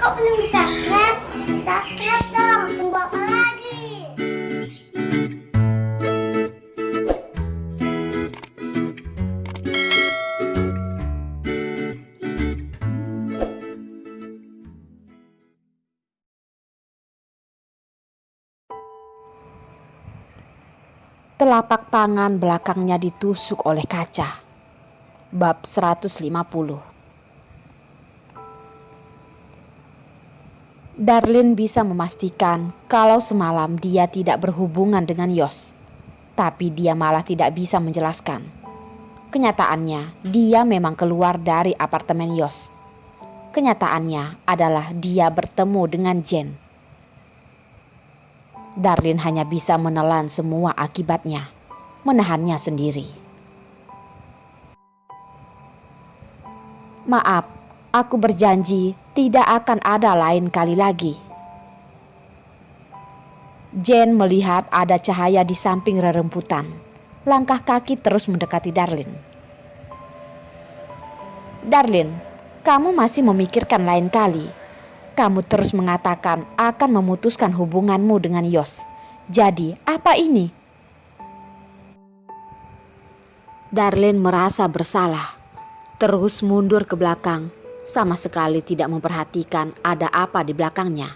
kok belum di-subscribe? Subscribe dong, tunggu apa lagi? Telapak tangan belakangnya ditusuk oleh kaca. Bab 150. Darlin bisa memastikan kalau semalam dia tidak berhubungan dengan Yos. Tapi dia malah tidak bisa menjelaskan. Kenyataannya, dia memang keluar dari apartemen Yos. Kenyataannya adalah dia bertemu dengan Jen. Darlin hanya bisa menelan semua akibatnya, menahannya sendiri. Maaf, aku berjanji tidak akan ada lain kali lagi. Jen melihat ada cahaya di samping rerumputan. Langkah kaki terus mendekati Darlin. Darlin, kamu masih memikirkan lain kali. Kamu terus mengatakan akan memutuskan hubunganmu dengan Yos. Jadi, apa ini? Darlin merasa bersalah. Terus mundur ke belakang, sama sekali tidak memperhatikan ada apa di belakangnya.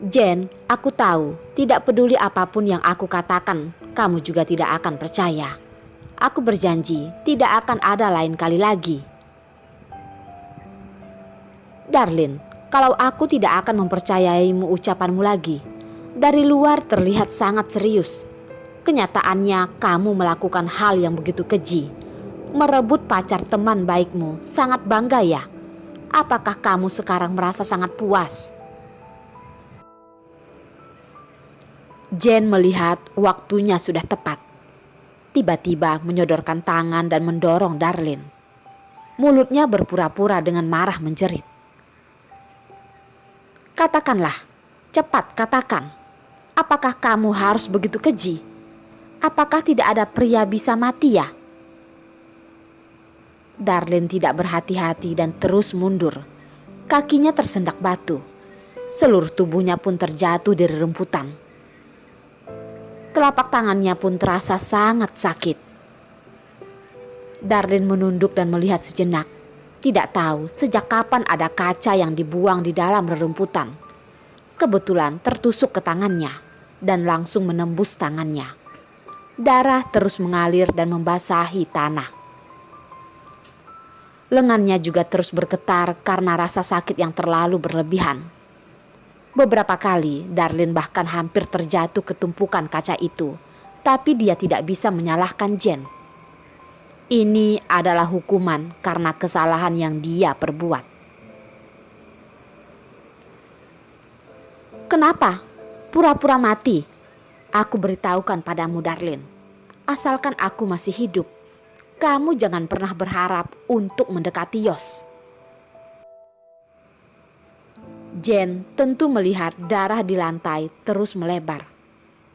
Jen, aku tahu, tidak peduli apapun yang aku katakan, kamu juga tidak akan percaya. Aku berjanji tidak akan ada lain kali lagi. Darlin, kalau aku tidak akan mempercayaimu ucapanmu lagi. Dari luar terlihat sangat serius. Kenyataannya kamu melakukan hal yang begitu keji. Merebut pacar teman baikmu, sangat bangga ya? Apakah kamu sekarang merasa sangat puas? Jen melihat waktunya sudah tepat. Tiba-tiba menyodorkan tangan dan mendorong Darlin. Mulutnya berpura-pura dengan marah menjerit. Katakanlah, cepat katakan. Apakah kamu harus begitu keji? Apakah tidak ada pria bisa mati ya? Darlin tidak berhati-hati dan terus mundur. Kakinya tersendak batu. Seluruh tubuhnya pun terjatuh di rerumputan. Telapak tangannya pun terasa sangat sakit. Darlin menunduk dan melihat sejenak. Tidak tahu sejak kapan ada kaca yang dibuang di dalam rerumputan. Kebetulan tertusuk ke tangannya dan langsung menembus tangannya. Darah terus mengalir dan membasahi tanah. Lengannya juga terus bergetar karena rasa sakit yang terlalu berlebihan. Beberapa kali Darlin bahkan hampir terjatuh ke tumpukan kaca itu, tapi dia tidak bisa menyalahkan Jen. Ini adalah hukuman karena kesalahan yang dia perbuat. Kenapa? Pura-pura mati? Aku beritahukan padamu, Darlin. Asalkan aku masih hidup, kamu jangan pernah berharap untuk mendekati Yos. Jen tentu melihat darah di lantai terus melebar.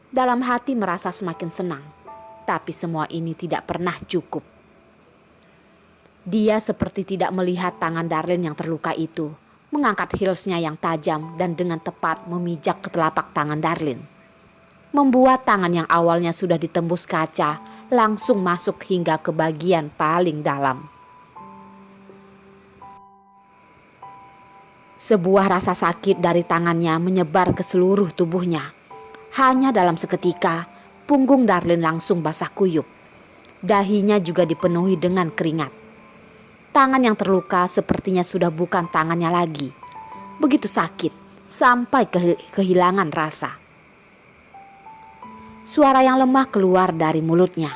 Dalam hati merasa semakin senang, tapi semua ini tidak pernah cukup. Dia seperti tidak melihat tangan Darlin yang terluka itu, mengangkat heelsnya yang tajam dan dengan tepat memijak ke telapak tangan Darlin. Membuat tangan yang awalnya sudah ditembus kaca langsung masuk hingga ke bagian paling dalam. Sebuah rasa sakit dari tangannya menyebar ke seluruh tubuhnya. Hanya dalam seketika, punggung Darlin langsung basah kuyup. Dahinya juga dipenuhi dengan keringat. Tangan yang terluka sepertinya sudah bukan tangannya lagi. Begitu sakit sampai kehilangan rasa. Suara yang lemah keluar dari mulutnya.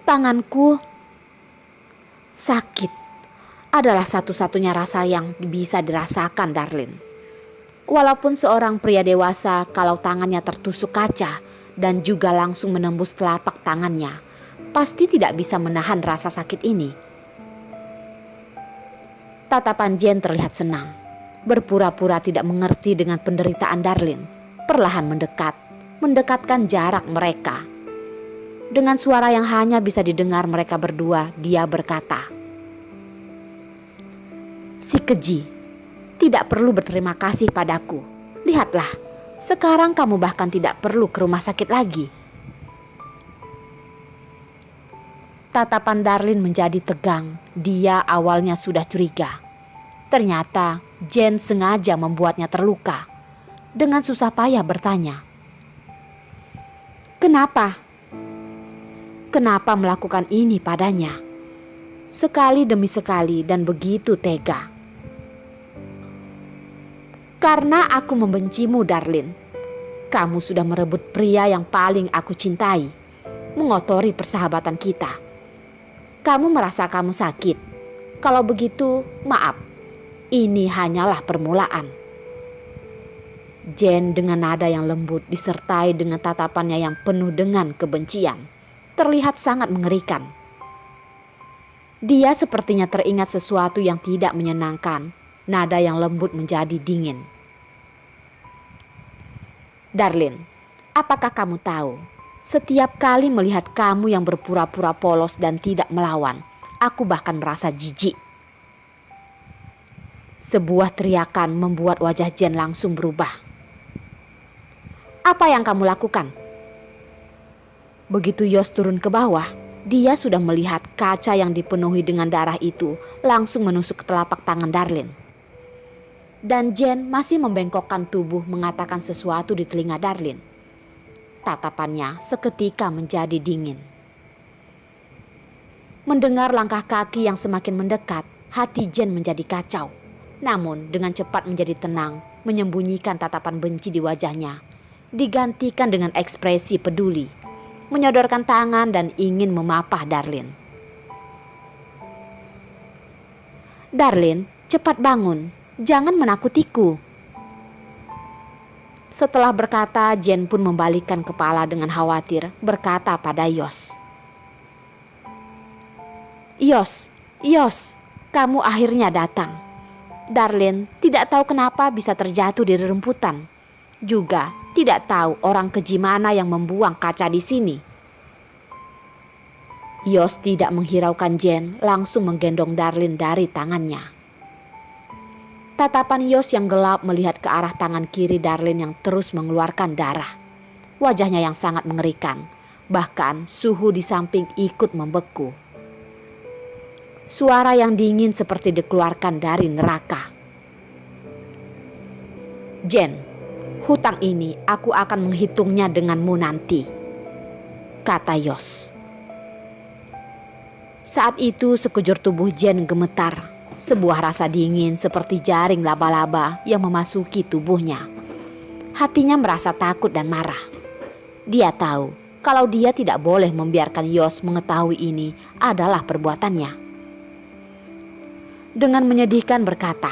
Tanganku sakit adalah satu-satunya rasa yang bisa dirasakan Darlin. Walaupun seorang pria dewasa kalau tangannya tertusuk kaca dan juga langsung menembus telapak tangannya, pasti tidak bisa menahan rasa sakit ini. Tatapan Jen terlihat senang. Berpura-pura tidak mengerti dengan penderitaan Darlin. Perlahan mendekatkan jarak mereka. Dengan suara yang hanya bisa didengar mereka berdua, dia berkata, Si keji, tidak perlu berterima kasih padaku. Lihatlah, sekarang kamu bahkan tidak perlu ke rumah sakit lagi. Tatapan Darlin menjadi tegang. Dia awalnya sudah curiga. Ternyata Jen sengaja membuatnya terluka. Dengan susah payah bertanya, "Kenapa? Kenapa melakukan ini padanya? Sekali demi sekali dan begitu tega." "Karena aku membencimu, Darlin. Kamu sudah merebut pria yang paling aku cintai, mengotori persahabatan kita. Kamu merasa kamu sakit. Kalau begitu, maaf. Ini hanyalah permulaan." Jen dengan nada yang lembut disertai dengan tatapannya yang penuh dengan kebencian, terlihat sangat mengerikan. Dia sepertinya teringat sesuatu yang tidak menyenangkan. Nada yang lembut menjadi dingin. "Darlin, apakah kamu tahu, setiap kali melihat kamu yang berpura-pura polos dan tidak melawan, aku bahkan merasa jijik." Sebuah teriakan membuat wajah Jen langsung berubah. "Apa yang kamu lakukan?" Begitu Yos turun ke bawah, dia sudah melihat kaca yang dipenuhi dengan darah itu langsung menusuk ke telapak tangan Darlin. Dan Jen masih membengkokkan tubuh mengatakan sesuatu di telinga Darlin. Tatapannya seketika menjadi dingin. Mendengar langkah kaki yang semakin mendekat, hati Jen menjadi kacau. Namun dengan cepat menjadi tenang, menyembunyikan tatapan benci di wajahnya. Digantikan dengan ekspresi peduli, menyodorkan tangan dan ingin memapah Darlin. "Darlin, cepat bangun, jangan menakutiku." Setelah berkata, Jen pun membalikkan kepala dengan khawatir, berkata pada Yos, Yos, kamu akhirnya datang. Darlin tidak tahu kenapa bisa terjatuh di rerumputan. Juga tidak tahu orang keji mana yang membuang kaca di sini." Yos tidak menghiraukan Jen, langsung menggendong Darlin dari tangannya. Tatapan Yos yang gelap melihat ke arah tangan kiri Darlin yang terus mengeluarkan darah. Wajahnya yang sangat mengerikan, bahkan suhu di samping ikut membeku. Suara yang dingin seperti dikeluarkan dari neraka. "Jen, hutang ini aku akan menghitungnya denganmu nanti," kata Yos. Saat itu sekujur tubuh Jen gemetar. Sebuah rasa dingin seperti jaring laba-laba yang memasuki tubuhnya. Hatinya merasa takut dan marah. Dia tahu kalau dia tidak boleh membiarkan Yos mengetahui ini adalah perbuatannya. Dengan menyedihkan berkata,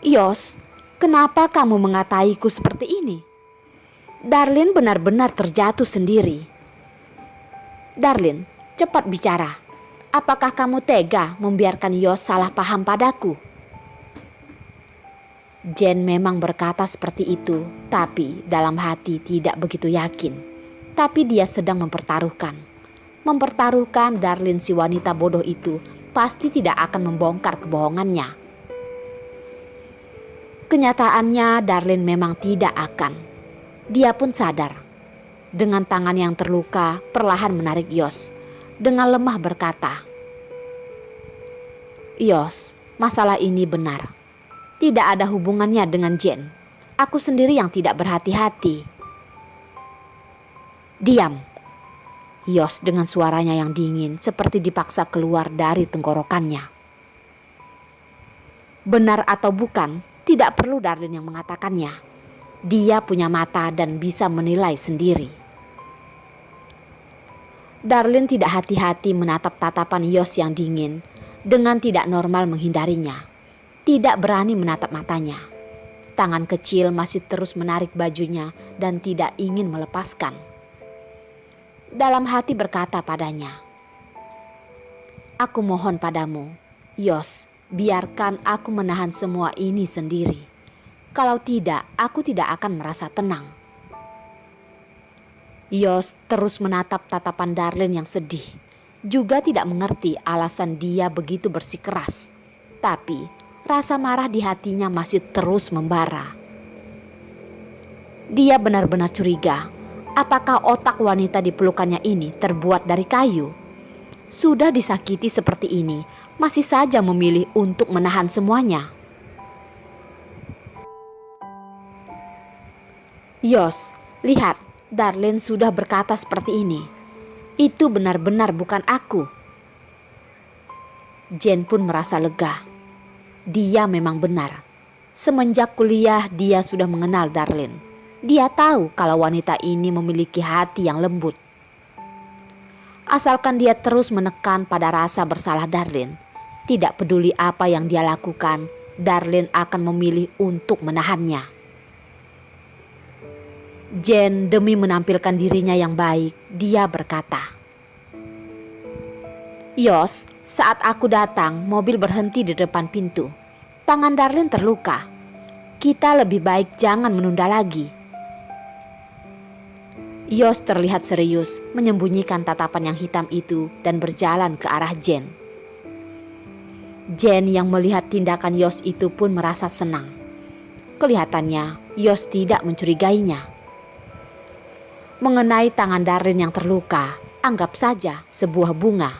"Yos, kenapa kamu mengataiku seperti ini? Darlin benar-benar terjatuh sendiri. Darlin, cepat bicara. Apakah kamu tega membiarkan Yos salah paham padaku?" Jen memang berkata seperti itu, tapi dalam hati tidak begitu yakin. Tapi dia sedang mempertaruhkan Darlin si wanita bodoh itu pasti tidak akan membongkar kebohongannya. Kenyataannya Darlin memang tidak akan. Dia pun sadar. Dengan tangan yang terluka perlahan menarik Yos. Dengan lemah berkata, "Yos, masalah ini benar. Tidak ada hubungannya dengan Jen. Aku sendiri yang tidak berhati-hati." "Diam." Yos dengan suaranya yang dingin seperti dipaksa keluar dari tenggorokannya. Benar atau bukan, tidak perlu Darlin yang mengatakannya. Dia punya mata dan bisa menilai sendiri. Darlin tidak hati-hati menatap tatapan Yos yang dingin, dengan tidak normal menghindarinya. Tidak berani menatap matanya. Tangan kecil masih terus menarik bajunya dan tidak ingin melepaskan. Dalam hati berkata padanya, "Aku mohon padamu, Yos, biarkan aku menahan semua ini sendiri. Kalau tidak, aku tidak akan merasa tenang." Yos terus menatap tatapan Darlin yang sedih. juga tidak mengerti alasan dia begitu bersikeras. Tapi rasa marah di hatinya masih terus membara. Dia benar-benar curiga, apakah otak wanita di pelukannya ini terbuat dari kayu? Sudah disakiti seperti ini, masih saja memilih untuk menahan semuanya. Yos, lihat, Darlene sudah berkata seperti ini. Itu benar-benar bukan aku. Jen pun merasa lega. Dia memang benar. Semenjak kuliah dia sudah mengenal Darlene. Dia tahu kalau wanita ini memiliki hati yang lembut. Asalkan dia terus menekan pada rasa bersalah Darlene, tidak peduli apa yang dia lakukan, Darlene akan memilih untuk menahannya. Jen demi menampilkan dirinya yang baik, dia berkata, "Yos, saat aku datang, mobil berhenti di depan pintu. Tangan Darlene terluka. Kita lebih baik jangan menunda lagi." Yos terlihat serius, menyembunyikan tatapan yang hitam itu dan berjalan ke arah Jen. Jen yang melihat tindakan Yos itu pun merasa senang. Kelihatannya Yos tidak mencurigainya. Mengenai tangan Darlene yang terluka, anggap saja sebuah bunga.